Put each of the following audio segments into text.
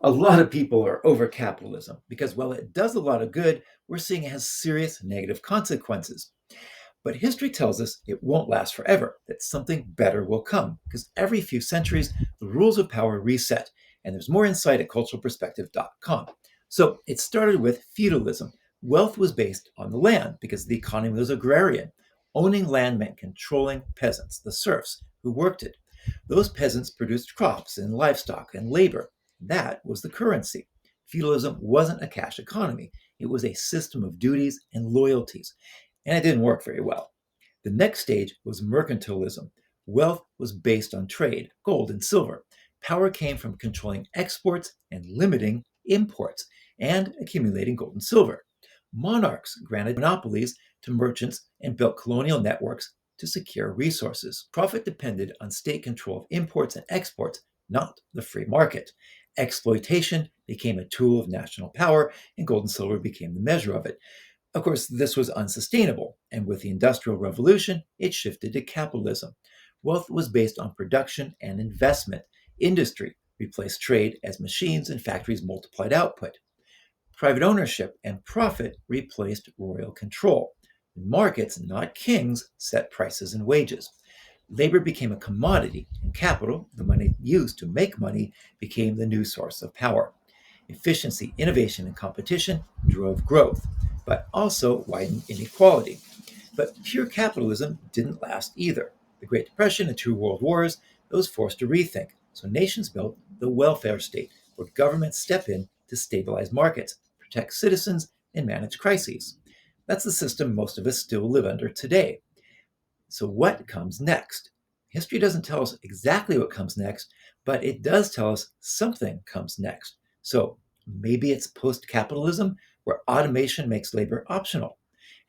A lot of people are over capitalism because while it does a lot of good, we're seeing it has serious negative consequences. But history tells us it won't last forever, that something better will come, because every few centuries, the rules of power reset. And there's more insight at culturalperspective.com. So it started with feudalism. Wealth was based on the land because the economy was agrarian. Owning land meant controlling peasants, the serfs, who worked it. Those peasants produced crops and livestock and labor. That was the currency. Feudalism wasn't a cash economy. It was a system of duties and loyalties, and it didn't work very well. The next stage was mercantilism. Wealth was based on trade, gold and silver. Power came from controlling exports and limiting imports, and accumulating gold and silver. Monarchs granted monopolies to merchants and built colonial networks to secure resources. Profit depended on state control of imports and exports, not the free market. Exploitation became a tool of national power, and gold and silver became the measure of it. Of course, this was unsustainable, and with the Industrial Revolution, it shifted to capitalism. Wealth was based on production and investment. Industry replaced trade as machines and factories multiplied output. Private ownership and profit replaced royal control. Markets, not kings, set prices and wages. Labor became a commodity, and capital, the money used to make money, became the new source of power. Efficiency, innovation, and competition drove growth, but also widened inequality. But pure capitalism didn't last either. The Great Depression and two world wars, those forced a rethink. So nations built the welfare state, where governments step in to stabilize markets, protect citizens, and manage crises. That's the system most of us still live under today. So, what comes next? History doesn't tell us exactly what comes next, but it does tell us something comes next. So, maybe it's post capitalism, where automation makes labor optional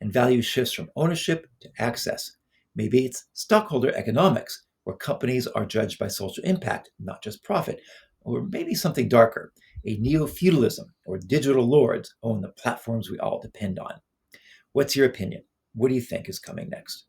and value shifts from ownership to access. Maybe it's stockholder economics, where companies are judged by social impact, not just profit. Or maybe something darker, a neo feudalism, or digital lords own the platforms we all depend on. What's your opinion? What do you think is coming next?